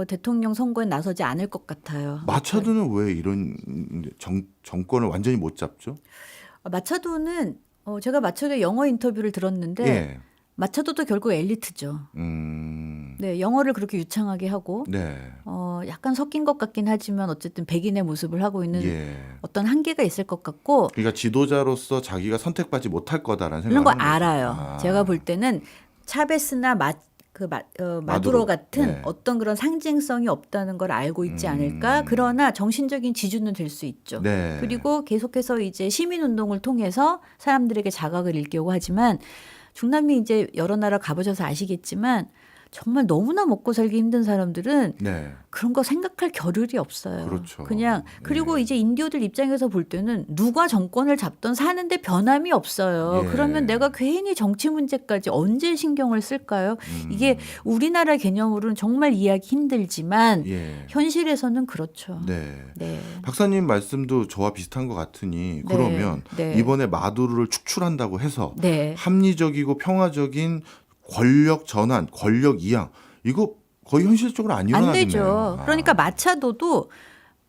대통령 선거에 나서지 않을 것 같아요. 마차도는 왜 이런 정권을 완전히 못 잡죠? 마차도는 제가 마차도의 영어 인터뷰를 들었는데 예. 마차도도 결국 엘리트죠. 네, 영어를 그렇게 유창하게 하고 네. 약간 섞인 것 같긴 하지만 어쨌든 백인의 모습을 하고 있는 예. 어떤 한계가 있을 것 같고 그러니까 지도자로서 자기가 선택받지 못할 거다라는 이런 거 생각을 하는 거죠. 알아요. 아. 제가 볼 때는 차베스나 마두로 같은 네. 어떤 그런 상징성이 없다는 걸 알고 있지 않을까. 그러나 정신적인 지주는 될 수 있죠. 네. 그리고 계속해서 이제 시민운동을 통해서 사람들에게 자각을 일깨우고 하지만 중남미 이제 여러 나라 가보셔서 아시겠지만 정말 너무나 먹고 살기 힘든 사람들은 네. 그런 거 생각할 겨를이 없어요. 그렇죠. 그냥 그리고 예. 이제 인디오들 입장에서 볼 때는 누가 정권을 잡던 사는데 변함이 없어요. 예. 그러면 내가 괜히 정치 문제까지 언제 신경을 쓸까요? 이게 우리나라 개념으로는 정말 이해하기 힘들지만 예. 현실에서는 그렇죠. 네. 네. 박사님 말씀도 저와 비슷한 것 같으니 그러면 네. 이번에 마두로를 축출한다고 해서 네. 합리적이고 평화적인 권력 전환, 권력 이양 이거 거의 현실적으로 안 안 일어나겠네요. 되죠. 아. 그러니까 마차도도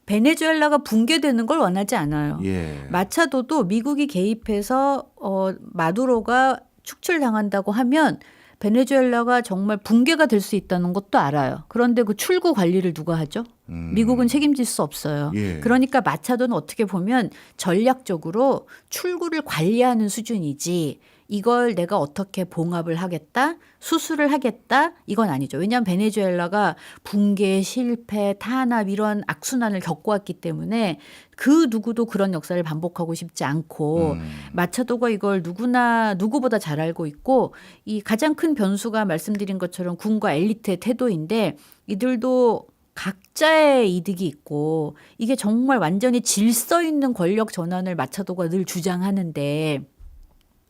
베네수엘라가 붕괴되는 걸 원하지 않아요. 예. 마차도도 미국이 개입해서 마두로가 축출당한다고 하면 베네수엘라가 정말 붕괴가 될 수 있다는 것도 알아요. 그런데 그 출구 관리를 누가 하죠? 미국은 책임질 수 없어요. 예. 그러니까 마차도는 어떻게 보면 전략적으로 출구를 관리하는 수준이지 이걸 내가 어떻게 봉합을 하겠다, 수술을 하겠다 이건 아니죠. 왜냐하면 베네수엘라가 붕괴, 실패, 탄압 이런 악순환을 겪어왔기 때문에 그 누구도 그런 역사를 반복하고 싶지 않고 마차도가 이걸 누구보다 잘 알고 있고 이 가장 큰 변수가 말씀드린 것처럼 군과 엘리트의 태도인데 이들도 각자의 이득이 있고 이게 정말 완전히 질서 있는 권력 전환을 마차도가 늘 주장하는데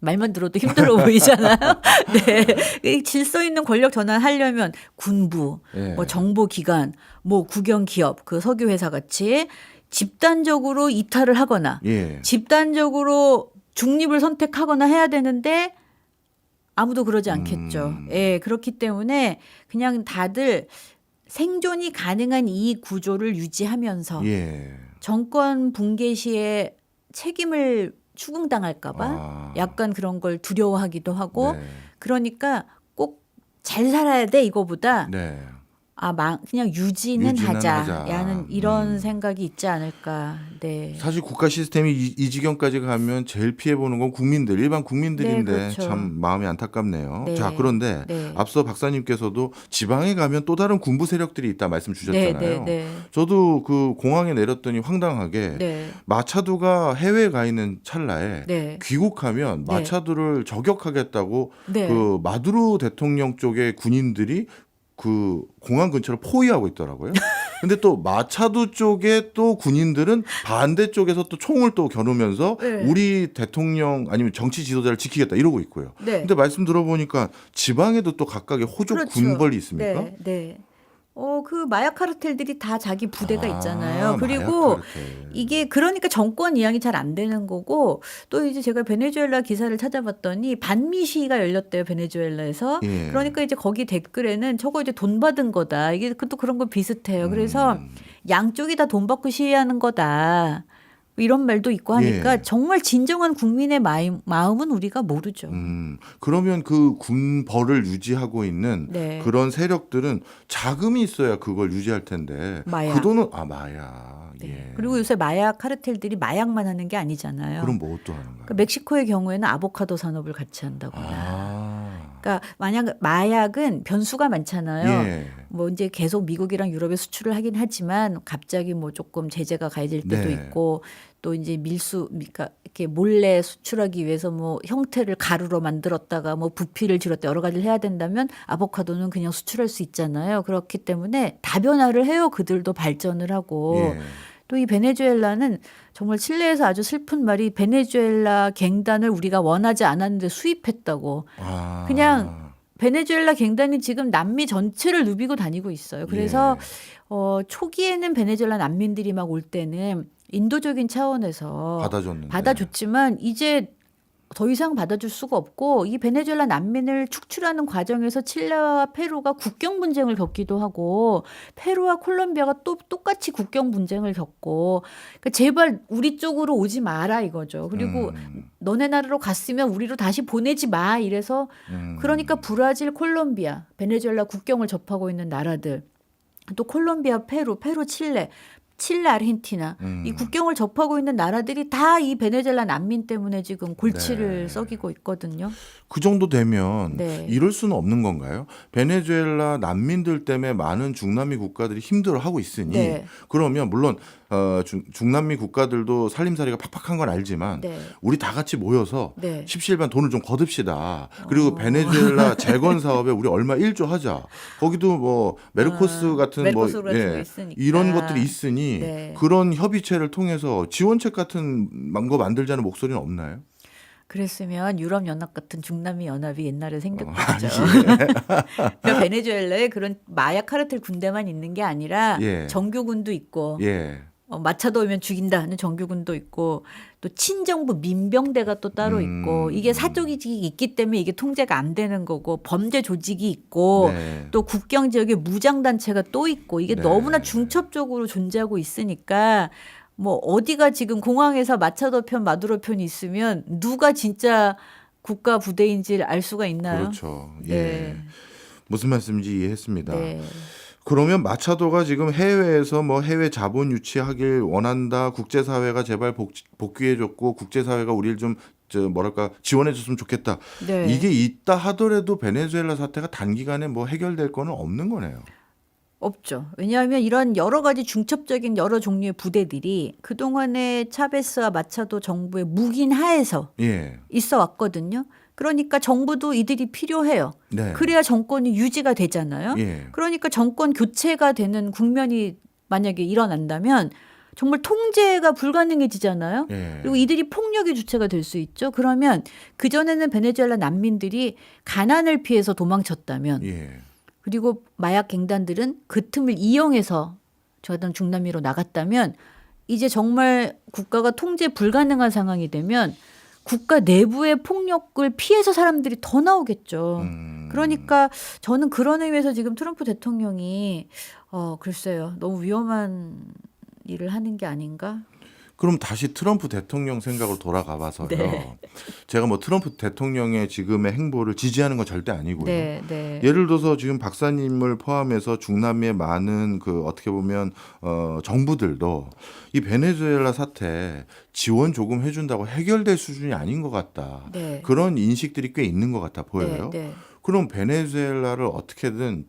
말만 들어도 힘들어 보이잖아요. 네. 이 질서 있는 권력 전환하려면 군부, 예. 뭐 정보기관, 뭐 국영기업, 그 석유회사 같이 집단적으로 이탈을 하거나 예. 집단적으로 중립을 선택하거나 해야 되는데 아무도 그러지 않겠죠. 예, 그렇기 때문에 그냥 다들 생존이 가능한 이 구조를 유지하면서 예. 정권 붕괴 시에 책임을 추궁당할까 봐 아. 약간 그런 걸 두려워하기도 하고 네. 그러니까 꼭 잘 살아야 돼 이거보다 네. 그냥 유지는 유지는 하자. 하자라는 이런 생각이 있지 않을까. 네. 사실 국가 시스템이 이 지경까지 가면 제일 피해 보는 건 국민들, 일반 국민들인데 네, 그렇죠. 참 마음이 안타깝네요. 네. 자, 그런데 네. 앞서 박사님께서도 지방에 가면 또 다른 군부 세력들이 있다 말씀 주셨잖아요. 네, 네, 네. 저도 그 공항에 내렸더니 황당하게 네. 마차도가 해외에 가 있는 찰나에 네. 귀국하면 네. 마차도를 저격하겠다고 네. 그 마두로 대통령 쪽의 군인들이 그 공항 근처를 포위하고 있더라고요. 근데 또 마차도 쪽에 또 군인들은 반대쪽에서 또 총을 또 겨누면서 네. 우리 대통령 아니면 정치 지도자를 지키겠다 이러고 있고요. 네. 근데 말씀 들어보니까 지방에도 또 각각의 호족 그렇죠. 군벌이 있습니까? 네. 네. 그 마약 카르텔들이 다 자기 부대가 아, 있잖아요. 마약 그리고 카르텔. 이게 그러니까 정권 이양이 잘 안 되는 거고 또 이제 제가 베네수엘라 기사를 찾아봤더니 반미 시위가 열렸대요. 베네수엘라에서. 예. 그러니까 이제 거기 댓글에는 저거 이제 돈 받은 거다. 이게 또 그런 거 비슷해요. 그래서 양쪽이 다 돈 받고 시위하는 거다. 이런 말도 있고 하니까 예. 정말 진정한 국민의 마음은 우리가 모르죠. 그러면 그 군벌을 유지하고 있는 네. 그런 세력들은 자금이 있어야 그걸 유지할 텐데 마약. 그 돈은 마약. 네. 예. 그리고 요새 마약 카르텔들이 마약만 하는 게 아니잖아요. 그럼 뭐 또 하는가요? 그러니까 멕시코의 경우에는 아보카도 산업을 같이 한다거나. 아. 그러니까 만약 마약은 변수가 많잖아요. 예. 뭐 이제 계속 미국이랑 유럽에 수출을 하긴 하지만 갑자기 뭐 조금 제재가 가해질 때도 네. 있고 또 이제 그러니까 이렇게 몰래 수출하기 위해서 뭐 형태를 가루로 만들었다가 뭐 부피를 줄였다 여러 가지를 해야 된다면 아보카도는 그냥 수출할 수 있잖아요. 그렇기 때문에 다변화를 해요. 그들도 발전을 하고. 예. 또 이 베네수엘라는 정말 칠레에서 아주 슬픈 말이 베네수엘라 갱단을 우리가 원하지 않았는데 수입했다고. 아. 그냥 베네수엘라 갱단이 지금 남미 전체를 누비고 다니고 있어요. 그래서 예. 초기에는 베네수엘라 난민들이 막 올 때는 인도적인 차원에서 받아줬지만 이제 더 이상 받아줄 수가 없고 이 베네수엘라 난민을 축출하는 과정에서 칠레와 페루가 국경 분쟁을 겪기도 하고 페루와 콜롬비아가 또 똑같이 국경 분쟁을 겪고 그러니까 제발 우리 쪽으로 오지 마라 이거죠. 그리고 너네 나라로 갔으면 우리로 다시 보내지 마 이래서 그러니까 브라질, 콜롬비아, 베네수엘라 국경을 접하고 있는 나라들 또 콜롬비아, 페루, 칠레 칠레, 아르헨티나 이 국경을 접하고 있는 나라들이 다 이 베네수엘라 난민 때문에 지금 골치를 네. 썩이고 있거든요. 그 정도 되면 네. 이럴 수는 없는 건가요? 베네수엘라 난민들 때문에 많은 중남미 국가들이 힘들어하고 있으니 네. 그러면 물론 중남미 국가들도 살림살이가 팍팍한 건 알지만 네. 우리 다 같이 모여서 네. 십시일반 돈을 좀 거둡시다. 그리고 베네수엘라 재건 사업에 우리 얼마 1조 하자. 거기도 뭐 메르코스 같은 메르코스 뭐 같은 거 있으니까. 이런 것들이 있으니 네. 그런 협의체를 통해서 지원책 같은 거 만들자는 목소리는 없나요? 그랬으면 유럽 연합 같은 중남미 연합이 옛날에 생겼겠죠. 예. 그러니까 베네수엘라에 그런 마약 카르텔 군대만 있는 게 아니라 예. 정규군도 있고 예. 마차도 오면 죽인다 하는 정규군도 있고 또 친정부 민병대가 또 따로 있고 이게 사조직이 있기 때문에 이게 통제가 안 되는 거고 범죄 조직이 있고 네. 또 국경 지역에 무장단체가 또 있고 이게 네. 너무나 중첩적으로 존재하고 있으니까 뭐 어디가 지금 공항에서 마차도 편 마두로 편이 있으면 누가 진짜 국가 부대인지를 알 수가 있나요? 그렇죠. 예. 네. 무슨 말씀인지 이해했습니다. 네. 그러면 마차도가 지금 해외에서 뭐 해외 자본 유치하길 원한다. 국제사회가 제발 복귀해줬고 국제사회가 우리를 좀 뭐랄까 지원해줬으면 좋겠다. 네. 이게 있다 하더라도 베네수엘라 사태가 단기간에 뭐 해결될 거는 없는 거네요. 없죠. 왜냐하면 이런 여러 가지 중첩적인 여러 종류의 부대들이 그동안에 차베스와 마차도 정부의 묵인 하에서 예. 있어 왔거든요. 그러니까 정부도 이들이 필요해요. 네. 그래야 정권이 유지가 되잖아요. 예. 그러니까 정권 교체가 되는 국면이 만약에 일어난다면 정말 통제가 불가능해지잖아요. 예. 그리고 이들이 폭력의 주체가 될 수 있죠. 그러면 그전에는 베네수엘라 난민들이 가난을 피해서 도망쳤다면 예. 그리고 마약 갱단들은 그 틈을 이용해서 저던 중남미로 나갔다면 이제 정말 국가가 통제 불가능한 상황이 되면 국가 내부의 폭력을 피해서 사람들이 더 나오겠죠. 그러니까 저는 그런 의미에서 지금 트럼프 대통령이 글쎄요. 너무 위험한 일을 하는 게 아닌가? 그럼 다시 트럼프 대통령 생각으로 돌아가 봐서요. 네. 제가 뭐 트럼프 대통령의 지금의 행보를 지지하는 건 절대 아니고요. 네, 네. 예를 들어서 지금 박사님을 포함해서 중남미의 많은 그 어떻게 보면 정부들도 이 베네수엘라 사태 지원 조금 해준다고 해결될 수준이 아닌 것 같다. 네. 그런 인식들이 꽤 있는 것 같아 보여요. 네, 네. 그럼 베네수엘라를 어떻게든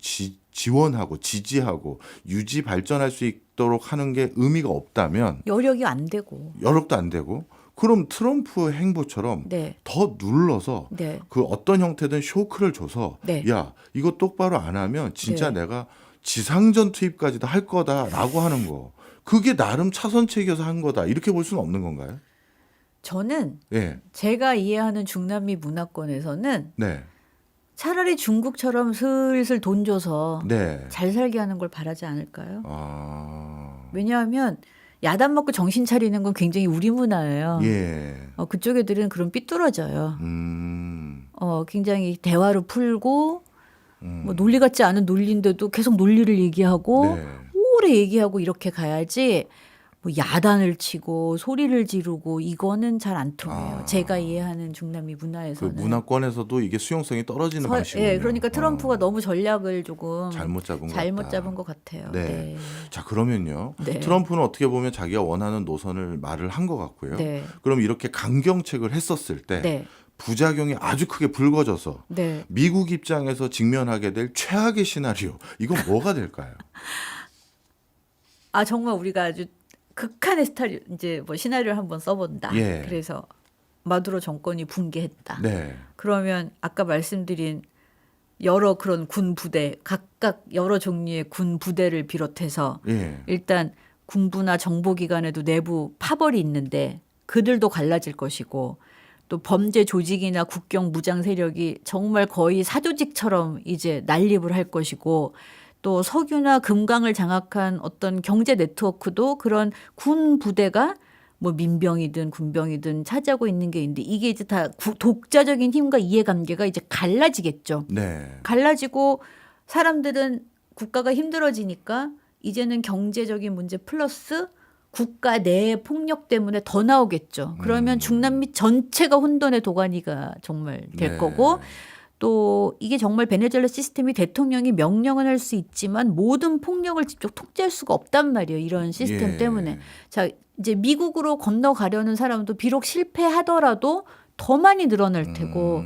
지원하고 지지하고 유지 발전할 수 있도록 하는 게 의미가 없다면 여력이 안 되고. 여력도 안 되고 그럼 트럼프 행보처럼 네. 더 눌러서 네. 그 어떤 형태든 쇼크를 줘서 네. 야 이거 똑바로 안 하면 진짜 네. 내가 지상전 투입까지도 할 거다라고 하는 거 그게 나름 차선책이어서 한 거다 이렇게 볼 수는 없는 건가요? 저는 예, 제가 이해하는 중남미 문화권에서는 네, 차라리 중국처럼 슬슬 돈 줘서 네. 잘 살게 하는 걸 바라지 않을까요? 아, 왜냐하면 야단 먹고 정신 차리는 건 굉장히 우리 문화예요. 예, 그쪽 애들은 그럼 삐뚤어져요. 굉장히 대화로 풀고 뭐 논리 같지 않은 논리인데도 계속 논리를 얘기하고 네. 오래 얘기하고 이렇게 가야지 뭐 야단을 치고 소리를 지르고 이거는 잘 안 통해요. 제가 이해하는 중남미 그 문화에서는. 문화권에서도 이게 수용성이 떨어지는 방식이군요. 예, 그러니까 트럼프가 너무 전략을 조금 잘못 잡은 것 잘못 같다. 잡은 것 같아요. 네. 네. 자 그러면요. 네. 트럼프는 어떻게 보면 자기가 원하는 노선을 말을 한 것 같고요. 네. 그럼 이렇게 강경책을 했었을 때 네. 부작용이 아주 크게 불거져서 네. 미국 입장에서 직면하게 될 최악의 시나리오 이건 뭐가 될까요? 정말 우리가 아주 극한의 스타일 이제 뭐 시나리오를 한번 써본다. 예. 그래서 마두로 정권이 붕괴했다. 네. 그러면 아까 말씀드린 여러 그런 군 부대 각각 여러 종류의 군 부대를 비롯해서 예. 일단 군부나 정보기관에도 내부 파벌이 있는데 그들도 갈라질 것이고 또 범죄 조직이나 국경 무장 세력이 정말 거의 사조직처럼 이제 난립을 할 것이고 또 석유나 금강을 장악한 어떤 경제 네트워크도 그런 군 부대가 뭐 민병이든 군병이든 차지하고 있는 게 있는데 이게 이제 다 독자적인 힘과 이해관계가 이제 갈라지겠죠. 네. 갈라지고 사람들은 국가가 힘들어지니까 이제는 경제적인 문제 플러스 국가 내의 폭력 때문에 더 나오겠죠. 그러면 중남미 전체가 혼돈의 도가니가 정말 될 네. 거고 또 이게 정말 베네수엘라 시스템이 대통령이 명령은 할 수 있지만 모든 폭력을 직접 통제할 수가 없단 말이에요. 이런 시스템 예. 때문에. 자, 이제 미국으로 건너가려는 사람도 비록 실패하더라도 더 많이 늘어날 테고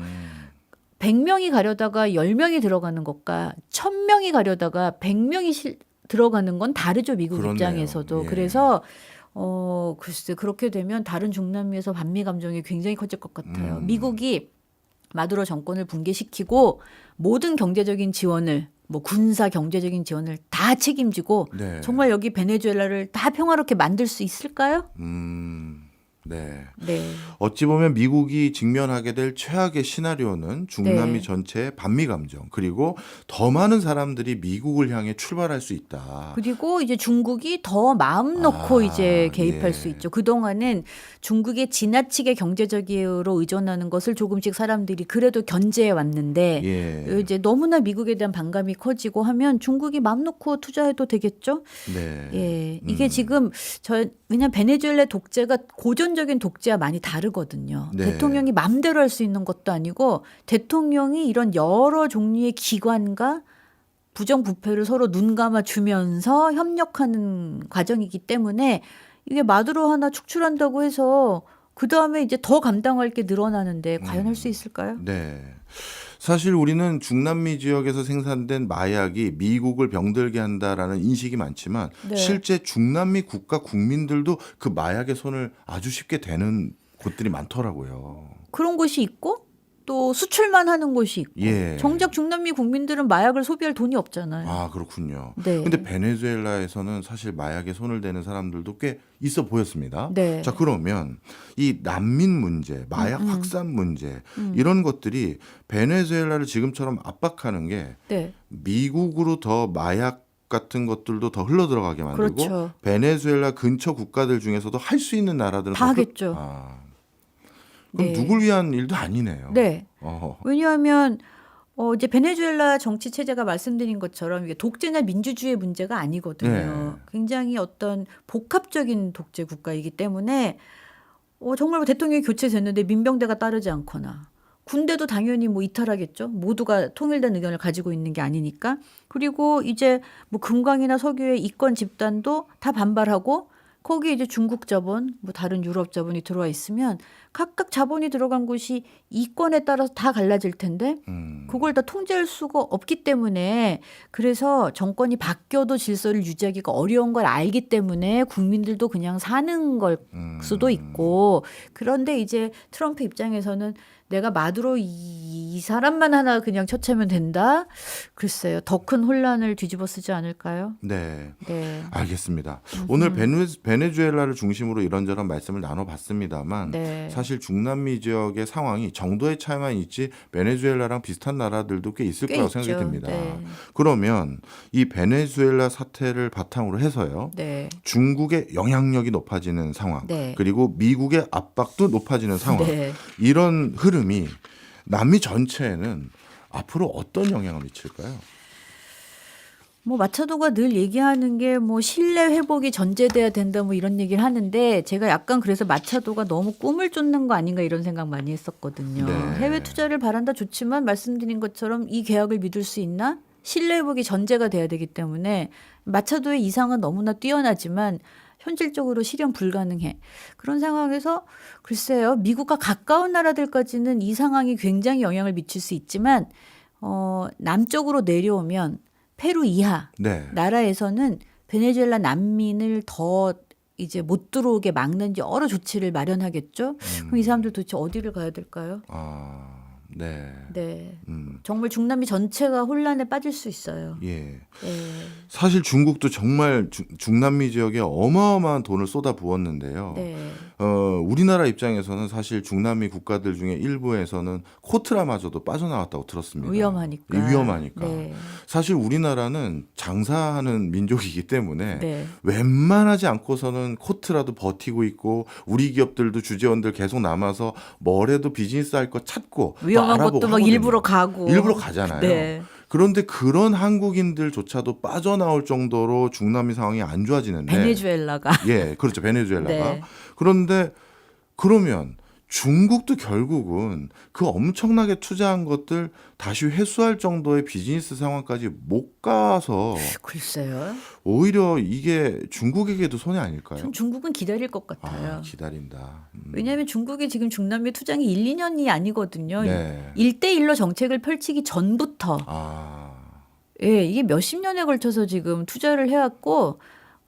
100명이 가려다가 10명이 들어가는 것과 1000명이 가려다가 100명이 들어가는 건 다르죠. 미국 그렇네요. 입장에서도. 예. 그래서 글쎄 그렇게 되면 다른 중남미에서 반미 감정이 굉장히 커질 것 같아요. 미국이 마두로 정권을 붕괴시키고 모든 경제적인 지원을 뭐 군사 경제적인 지원을 다 책임지고 네. 정말 여기 베네수엘라를 다 평화롭게 만들 수 있을까요? 네. 네. 어찌 보면 미국이 직면하게 될 최악의 시나리오는 중남미 네. 전체의 반미 감정 그리고 더 많은 사람들이 미국을 향해 출발할 수 있다. 그리고 이제 중국이 더 마음 놓고 이제 개입할 예. 수 있죠. 그동안은 중국의 지나치게 경제적 이유로 의존하는 것을 조금씩 사람들이 그래도 견제해 왔는데 예. 이제 너무나 미국에 대한 반감이 커지고 하면 중국이 마음 놓고 투자해도 되겠죠. 네. 예, 이게 지금 왜냐면 베네수엘라 독재가 고전적인 독재와 많이 다르거든요. 네. 대통령이 마음대로 할 수 있는 것도 아니고 대통령이 이런 여러 종류의 기관과 부정부패를 서로 눈 감아 주면서 협력하는 과정이기 때문에 이게 마두로 하나 축출한다고 해서 그 다음에 이제 더 감당할 게 늘어나는데 과연 할 수 있을까요? 네. 사실 우리는 중남미 지역에서 생산된 마약이 미국을 병들게 한다라는 인식이 많지만 네. 실제 중남미 국가 국민들도 그 마약의 손을 아주 쉽게 대는 곳들이 많더라고요. 그런 곳이 있고 또 수출만 하는 곳이 있고 예. 정작 중남미 국민들은 마약을 소비할 돈이 없잖아요. 아, 그렇군요. 네. 근데 베네수엘라에서는 사실 마약에 손을 대는 사람들도 꽤 있어 보였습니다. 네. 자, 그러면 이 난민 문제, 마약 확산 문제 이런 것들이 베네수엘라를 지금처럼 압박하는 게 네. 미국으로 더 마약 같은 것들도 더 흘러 들어가게 만들고 그렇죠. 베네수엘라 근처 국가들 중에서도 할 수 있는 나라들은 다 더 하겠죠. 그럼 네. 누굴 위한 일도 아니네요. 네. 어허. 왜냐하면 이제 베네수엘라 정치 체제가 말씀드린 것처럼 이게 독재나 민주주의 문제가 아니거든요. 네. 굉장히 어떤 복합적인 독재 국가이기 때문에 정말 대통령이 교체됐는데 민병대가 따르지 않거나 군대도 당연히 뭐 이탈하겠죠. 모두가 통일된 의견을 가지고 있는 게 아니니까. 그리고 이제 뭐 금강이나 석유의 이권 집단도 다 반발하고 거기에 이제 중국 자본, 뭐 다른 유럽 자본이 들어와 있으면 각각 자본이 들어간 곳이 이권에 따라서 다 갈라질 텐데 그걸 다 통제할 수가 없기 때문에 그래서 정권이 바뀌어도 질서를 유지하기가 어려운 걸 알기 때문에 국민들도 그냥 사는 걸 수도 있고 그런데 이제 트럼프 입장에서는 내가 마두로 이 사람만 하나 그냥 처치하면 된다? 글쎄요. 더 큰 혼란을 뒤집어 쓰지 않을까요? 네. 네. 알겠습니다. 오늘 베네수엘라를 중심으로 이런저런 말씀을 나눠봤습니다만 네. 사실 중남미 지역의 상황이 정도의 차이만 있지 베네수엘라랑 비슷한 나라들도 꽤 있을 꽤 거라고 있죠. 생각이 듭니다. 네. 그러면 이 베네수엘라 사태를 바탕으로 해서요. 네. 중국의 영향력이 높아지는 상황 네. 그리고 미국의 압박도 높아지는 상황 네. 이런 흐름이 남미 전체에는 앞으로 어떤 영향을 미칠까요? 뭐 마차도가 늘 얘기하는 게 뭐 신뢰 회복이 전제돼야 된다 뭐 이런 얘기를 하는데 제가 약간 그래서 마차도가 너무 꿈을 쫓는 거 아닌가 이런 생각 많이 했었거든요. 네. 해외 투자를 바란다 좋지만 말씀드린 것처럼 이 계약을 믿을 수 있나? 신뢰 회복이 전제가 돼야 되기 때문에 마차도의 이상은 너무나 뛰어나지만 현실적으로 실현 불가능해. 그런 상황에서 글쎄요. 미국과 가까운 나라들까지는 이 상황이 굉장히 영향을 미칠 수 있지만 남쪽으로 내려오면 페루 이하 네. 나라에서는 베네수엘라 난민을 더 이제 못 들어오게 막는 여러 조치를 마련하겠죠. 그럼 이 사람들 도대체 어디를 가야 될까요? 네. 네. 정말 중남미 전체가 혼란에 빠질 수 있어요. 예. 네. 사실 중국도 정말 중남미 지역에 어마어마한 돈을 쏟아 부었는데요. 네. 우리나라 입장에서는 사실 중남미 국가들 중에 일부에서는 코트라마저도 빠져나왔다고 들었습니다. 위험하니까. 예, 위험하니까. 네. 사실 우리나라는 장사하는 민족이기 때문에 네. 웬만하지 않고서는 코트라도 버티고 있고 우리 기업들도 주재원들 계속 남아서 뭐래도 비즈니스 할 거 찾고 또 위험한 알아보고 것도 막 하거든요. 일부러 가고. 일부러 가잖아요. 네. 그런데 그런 한국인들조차도 빠져나올 정도로 중남미 상황이 안 좋아지는데 베네수엘라가. 예, 그렇죠. 베네수엘라가. 네. 그런데 그러면 중국도 결국은 그 엄청나게 투자한 것들 다시 회수할 정도의 비즈니스 상황까지 못 가서 글쎄요. 오히려 이게 중국에게도 손해 아닐까요? 전 중국은 기다릴 것 같아요. 기다린다. 왜냐하면 중국이 지금 중남미 투자이 1, 2년이 아니거든요. 네. 1대1로 정책을 펼치기 전부터 예, 이게 몇십 년에 걸쳐서 지금 투자를 해왔고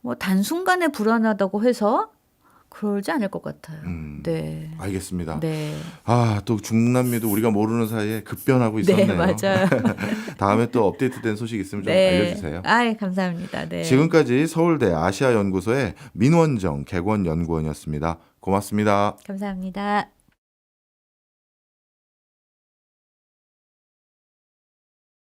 뭐 단순간에 불안하다고 해서 그러지 않을 것 같아요. 네. 알겠습니다. 네. 또 중남미도 우리가 모르는 사이에 급변하고 네, 있었네요. 맞아요. 다음에 또 업데이트된 소식 있으면 좀 네. 알려주세요. 감사합니다. 네. 지금까지 서울대 아시아연구소의 민원정 객원연구원이었습니다. 고맙습니다. 감사합니다.